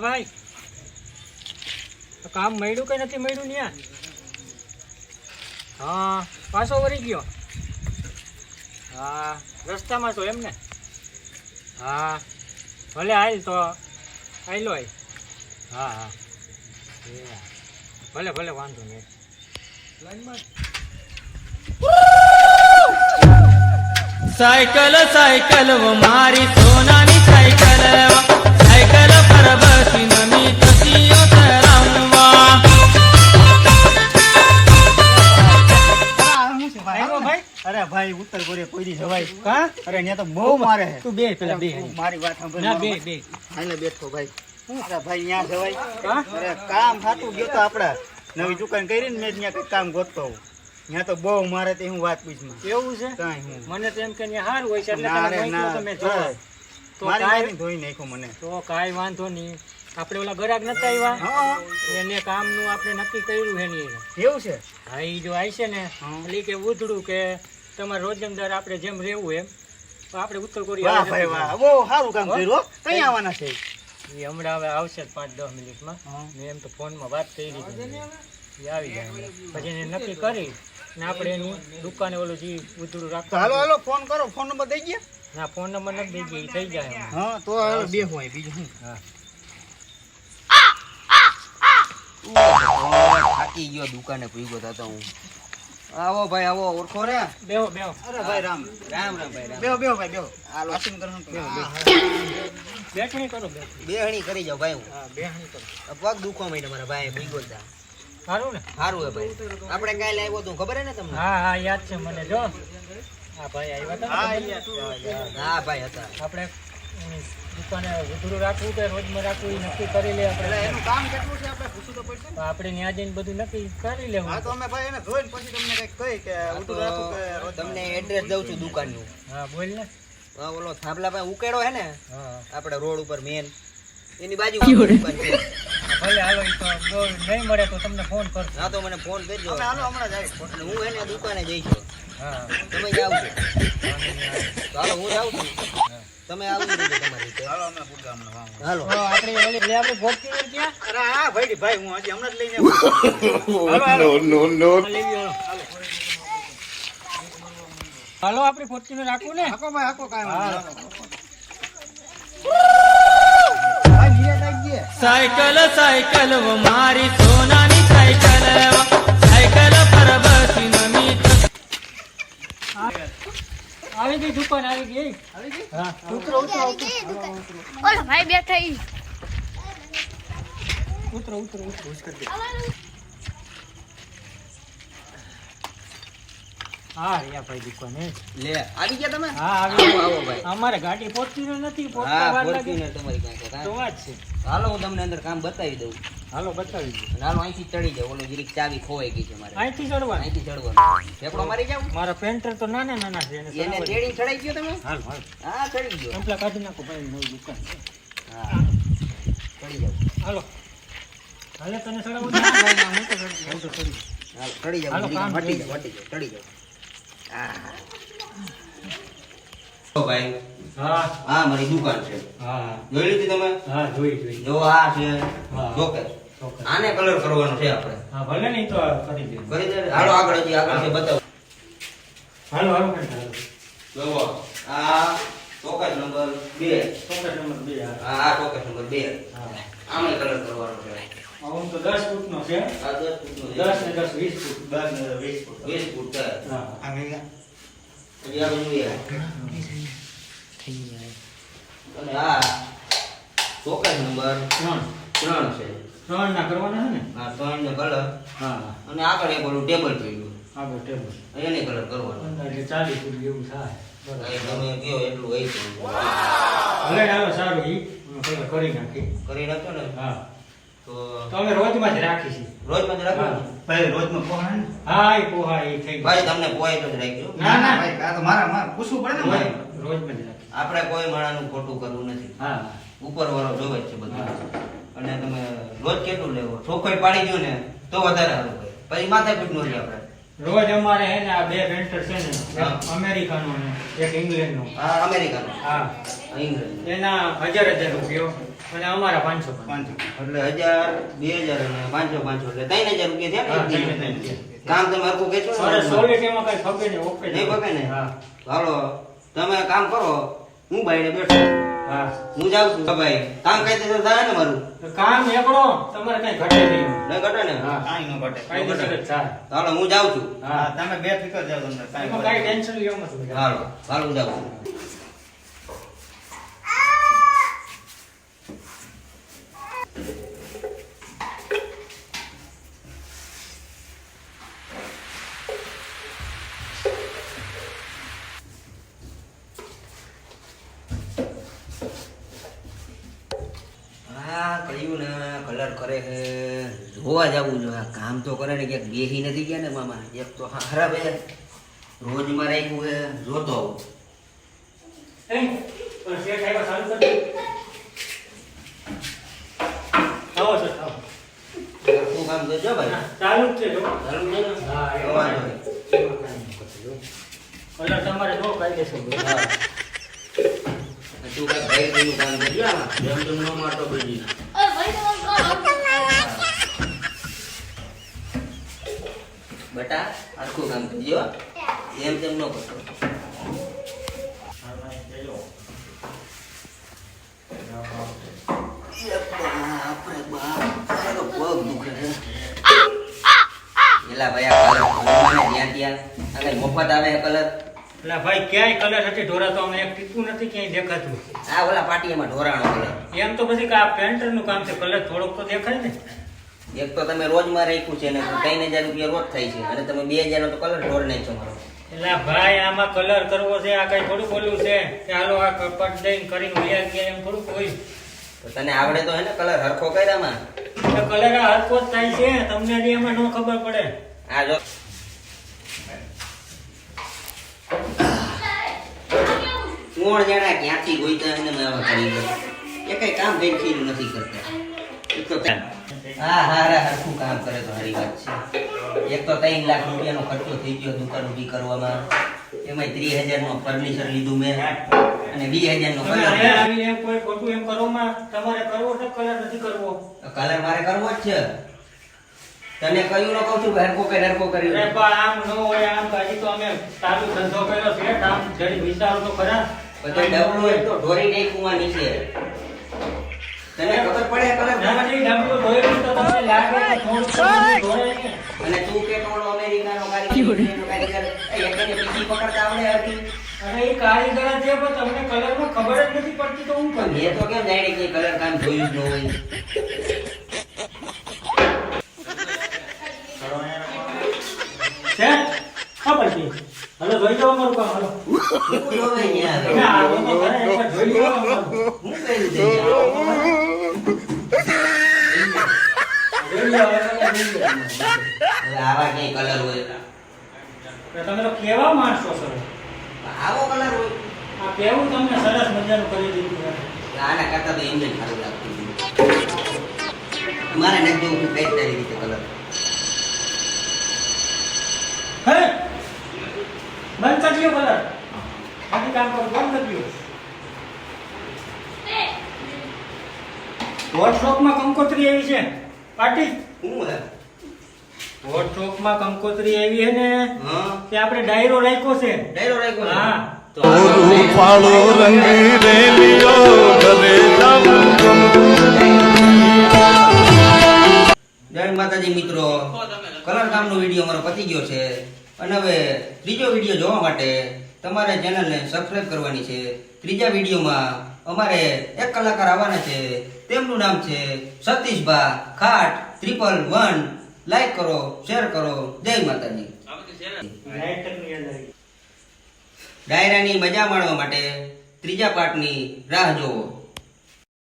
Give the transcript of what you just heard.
ભાઈ કામ મળ્યું કે નથી મળ્યું ન્યા? હા પાછો વળી ગયો. હા રસ્તામાં તો એમને. હા ભલે હાલ તો હાલો. હા હા ભલે ભલે વાંધો નહીં. સાયકલ સાયકલ મારી સોનાની સાયકલ સાયકલ પર બસી નમી તસીઓ તરાવવા. અરે ભાઈ ઉત્તર કોરિયા કોઈ દી જવાય કા? અરે ત્યાં તો બહુ મારે છે. તું બે પેલા બે મારી વાત સાંભળ. ના બે બે હાલે બેઠો ભાઈ. અરે ભાઈ ત્યાં જવાય કા? અરે કામ થાતું ગયો તો આપણે નવી દુકાન કરીને મેં ત્યાં કઈ કામ ગોતતો હોઉં. ત્યાં તો બહુ મારે તે હું વાત પૂછમાં. એવું છે? કાંઈ હું મને તો એમ કે ત્યાં સારું હોય છે એટલે ના તને રે મોકલ્યો ના. તમે જો. તો મારી કાંઈ મારી ધોઈ નાખ્યો મને. તો કાંઈ વાંધો નહીં. આપણે ઓલા ગરાક નતા આવ્યા હા એને કામનું આપણે નક્કી કર્યું છે ને. એવું છે. હા ઈ જો આવી છે ને એટલે કે ઉધડું કે તમારે રોજમદાર આપણે જેમ રહેવું એમ તો આપણે ઉત્તર વાહ કોરિયા ભાઈ વાહ બહુ સારું કામ કર્યું હો. કઈ આવવાના છે? એ હમણાં હવે આવશે 5-10 મિનિટમાં. મેં એમ તો ફોનમાં વાત કરી દીધી એ આવી જાય હમણાં. પછી એને નક્કી કરી ને આપણે એની દુકાને ઓલું જે ઉધડું તો રાખતા હાલો હાલો ફોન કરો. ફોન નંબર દઈ ગયા? ના ફોન નંબર નથી દઈ ગયા, ઈ થઈ જાય હમણાં. હા તો હાલો બે હોય બીજું શું? હા થાકી ગયો દુકાને ભૂગો થતો હું. આવો ભાઈ આવો ઓળખો રે. બેહો બેહો. અરે ભાઈ રામ રામ રામ ભાઈ રામ. બેહો બેહો ભાઈ બેહો. હાલો વાસણ કરો ને. બેઠણી કરો બેઠણી. બેહણી કરી જાવ ભાઈ હું. હા બેહણી કરો. આ પગ દુખવા માંડ્યા મારા ભાઈ ભૂગો થા. સારું ને? સારું હે ભાઈ. આપણે કાલે આવ્યો તું ખબર હે ને તમને? હા હા યાદ છે મને. જો હા ભાઈ આવ્યા હતા ને? હા ભાઈ હતા. આપણે દુકાને ઉધડું રાખવું કે રોજમાં રાખવું એ નક્કી કરી લે આપણે. એનું કામ કેટલું છે આપણે પૂછવું તો પડશે ને. તો આપણે ત્યાં જઈને બધું નક્કી કરી લેવું. હા તો અમે ભાઈ એને જોઈને પછી તમને કઈક કહી કે આ તો ઉઠું રાખું કે રોજ તમને એડ્રેસ દઉં છું દુકાનનું. હા બોલ ને. હા ઓલો થાંભલા પાસે ઉકેડો હે ને હા આપણે રોડ ઉપર મેન એની બાજુમાં દુકાન છે. ભલે હાલો ઈ તો બહુ નહીં મળે તો તમને ફોન કરજો. હા તો મને ફોન કરજો. અમે હાલો હમણાં જ આવી. અને હું એને દુકાને જઈશ. હા તમે જાવ છો તો હાલો હું જાઉં છું. તમે આવી રીતે તમારી રીતે. હાલો અમે પૂગા હમણાં વાવ. હાલો તો આપણે એટલે આપણે ફોર્ચ્યુનર ક્યાં? અરે હા ભાઈ ભાઈ હું હજી હમણાં જ લઈને લેવી હાલો. હાલો આપણે ફોર્ચ્યુનર રાખવું ને? હાકો ભાઈ હાકો કાંઈ હા. વાંધો નહીં. ભાઈ નિરાત આવી ગયા. સાયકલ સાયકલ મારી સોનાની સાયકલ સાયકલ પર બસી નમી આવી ગઈ દુકાન આવી ગઈ. હા ઉતરો ઉતરો ઓલા ભાઈ બેઠા ઈ ઉતરો ઉતરો ઉતરો. હા રિયા ભાઈ દુકાન હે. લે આવી ગયા તમે? હા આવી આવો આવો ભાઈ. અમારે ગાડી ફોર્ચ્યુનર નથી. હા પહોંચતા વાર લાગે ફોર્ચ્યુનર તમારી પાસે તો કાં? વાત છે. હાલો હું તમને અંદર કામ બતાવી દઉં. હાલો બતાવી દો. અને હાલો અહીંથી ચડી જાવ. ઓલો જરીક ચાવી ખોવાઈ ગઈ છે મારે. અહીંથી ચડવાનું. અહીંથી ચડવાનું. ઠેકડો મારી જાવ. મારા પેન્ટર તો નાના નાના છે એને એને ચડાવવા દે. તેડી ચડાઈ ગયો તમે? હાલ હાલ હા ચડી ગયો. એમ્પલા કાઢી નાખો ભાઈ નવી દુકાન છે. હા ચડી જાવ. હાલો હાલે તને ચડાવવું ના હોય ના હું તો ચડી જાઉં. હું તો ચડી જાઉં. હાલો ચડી જાવ. હાલો, જરીક કામ હટી થઈ જાવ હટી જાવ ચડી જાવ. હા ઓ ભાઈ હા હા મારી દુકાન છે. હા જોઈ લીધી તમે? હા જોઈ જોઈ. જો આ છે હા. જોકે ચોક્કસ. આને કલર કરવાનો છે આપણે. હા ભલે નહીં તો કરી દે. કરી દે. હાલો આગળ હજી આગળ છે બતાવો. હાલો હાલો friend, હાલો. જોવો આ ચોકસ નંબર 2. ચોક્કસ નંબર 2 હા. આ ચોકસ નંબર 2. હા આમે કલર કરવાનો છે. આમ તો 10 ફૂટનો છે. આ 10 ફૂટનો છે. 10 ને 10 20 ફૂટ. 10 ને 20 ફૂટ. 20 ફૂટ છે. હા આ ગયા. હજી આ બધું એ. થઈ જાય. અને આ ચોકસ નંબર 3 છે. ના કરવાના છે ને? આ 3 ને કલર હા અને આગળ એક ઓલું ટેબલ પડ્યું આગળ ટેબલ એને કલર કરવાનો. અંદાજે 40 ફૂટ જેવું થાય. બરાબર. અહીં તમે કયો એટલું હોય છે. ભલે હાલો સારું ઈ હું પેલા કરી નાખી. કરી નાખજો ને હા તો તો અમે રોજમાં જ રાખી છીએ. રોજ માં રાખો ને. ભાઈ રોજમાં પોહાય ને. હા એ પોહા એ થઈ ભાઈ તમને પોઈન્ટ જ રાખજો. ના, ના. ભાઈ આ તો મારા પૂછવું પડે ને ભાઈ. રોજમાં જ રાખી. આપણે કોઈ માણાનું ખોટું કરવું નથી. હા ઉપર વાળો જોવે જ છે બધું. અને તમે રોજ કેટલું લેવો ચોખ્ખાઈ પાડી દો ને તો વધારે સારું ભાઈ. પછી માથે પીટ નો લે આપણે. રોજ અમારે હે ને આ બે પેન્ટર છે ને હા. એક અમેરિકાનો ને એક ઇંગ્લેન્ડનો હા અમેરિકાનો હા ઇંગ્લેન્ડ એના 1000 રૂપિયો અને અમારા 500 એટલે 1000 2000 અને 500 એટલે 3000 રૂપિયા થયા ને એક દિવસના. કામ તમે હરખું કહેશો ને અરે સોલિડ એમાં કઈ ખબર નહીં ઓકે નહીં પગે ને હા હાલો તમે કામ કરો હું બાઈને બેઠો હા હું જાઉં છું ભાઈ કામ કાયદેસર થાય ને મારું તો કામ એકડો તમારે કઈ ઘટે નહીં નહીં ઘટે ને હા કાંઈ ન ઘટે. કાયદેસર જ થાય હાલો હું જાઉં છું હા તમે બેફિકર જાઓ તમને કાંઈ એમાં કઈ ટેન્શન લેવું નથી હાલો હાલો હું જાઉં છું હા કહ્યું ને કલર કરે છે જોવા જવું જોઈએ આ કામ તો કરે ને ક્યાંક બેહી નથી ગયા ને મામા એક તો હારા બે રોજ માં રાખ્યું છે જોતો આવું એ પણ શેઠ આવ્યા ચાલુ કરી આવો સર આવો આખું કામ કરજો ભાઈ ચાલુ જ છે જો ચાલુ છે ને? હા અવાજ હોય. એમાં કાંઈ નહીં કરતું, જો. કલર તમારે જો કાયદેસર જો. હા. તું કઈ ભાઈ કઈનું કામ કરજો આમાં જેમ તેમ ન મારતો બીજી ઓય ભાઈ તો બટા આખું કામ કરજો એમ તેમ ન કરતો આપણે બાપ તારો પગ દુખે છે એલા ભાઈ આ કલર ત્યાં ત્યાં અને મફત આવે કલર એટલે ભાઈ ક્યાંય કલર નથી ઢોરાતો અમે એક ટીપું નથી ક્યાંય દેખાતું આ ઓલા પાટીયામાં ઢોરાણો કલર એમ તો પછી કે આ પેન્ટરનું કામ છે કલર થોડોક તો દેખાય ને એક તો તમે રોજમાં રાખ્યું છે ને 3000 રૂપિયા રોજ થાય છે અને તમે 2000 નો તો કલર ઢોર નાખ્યો મારો એટલે ભાઈ આમાં કલર કરવો છે આ કઈ થોડું બોલવું છે કે હાલો આ કપટ દઈને કરીને વયા ગયા એમ થોડુંક હોય તો તને આવડે તો હે ને કલર હરખો કર્યામાં એટલે કલર આ હરકો જ થાય છે તમને હજી એમાં ન ખબર પડે આ જો કોણ જાણે ક્યાંથી ગોઈતા એને મેં આવા કરી દો એ કઈ કામ ભેખીનું નથી કરતા એક તો હા હારા હરખું કામ કરે તો હારી વાત છે એક તો 3 લાખ રૂપિયાનો ખર્ચો થઈ ગયો દુકાન ઊભી કરવામાં એમાં 30,000 નો ફર્નિચર લીધું મેં અને 20,000 નો તમે કલર અહીંયા આવીને એમ કોઈ ખોટું એમ કરવામાં તમારે કરવો છે કલર નથી કરવો કલર મારે કરવો જ છે તને કયું ન કહું છું કે હરખો કરી અરે બા આમ ન હોય આમ હજી તો અમે ચાલુ ધંધો કર્યો છે આમ જરી વિચારો તો ખરા બધો ડબલું એક તો ઢોરી નાખ્યું નીચે તને ખબર પડે કલર નાની ડબલું ધોઈ તો તમને લાગે કે થોડું ધોઈ ને. અને તું કે ટોળો અમેરિકાનો કારીગર એ એકને પીછી પકડતા આવડે હતી અને એ કારીગર જ છે પણ તમને કલરમાં ખબર જ નથી પડતી તો હું કરું મેં તો કેમ જાણે કે કલર કામ જોયું જ ન હોય છે હા પછી હલો જોઈ લો અમારું કામ હલો હું જોવે ન્યા આવે. ના આવો તો ખરા, એકવાર જોઈ લો અમારું. હું કર્યું છે ન્યા? જોઈ લો, હવે તમે જોઈ લો. હવે આવા ક્યાંય કલર હોય તો તમે તો કેવા માણસો છો આવો કલર હોય આ કેવું તમને સરસ મજાનું કરી દીધું છે. આના કરતા તો એમને જ સારું લાગતું મારે નથી જોવું તું કઈ તારી રીતે કલર હે બંધ કરી દો કલર આથી કામ કરો બંધ કરી દો વોટ્સઅપમાં કંકોત્રી આવી છે પાર્ટી હું હે વોટ્સઅપમાં કંકોત્રી આવી છે ને હા તે આપણે ડાયરો રાખ્યો છે ડાયરો રાખ્યો છે? હા. તો રૂપાળો રંગ રેલિયો ઘરે જય માતાજી મિત્રો કલર કામનો વિડીયો અમારો પતી ગયો છે અને હવે ત્રીજો વિડીયો જોવા માટે તમારે ચેનલને સબસ્ક્રાઇબ કરવાની છે ત્રીજા વિડીયોમાં અમારે એક કલાકાર આવવાના છે તેમનું નામ છે સતીશભા ખાટ 111 લાઈક કરો શેર કરો જય માતાજી રાઇટરની અંદર ડાયરાની મજા માણવા માટે ત્રીજા પાર્ટની રાહ જોવો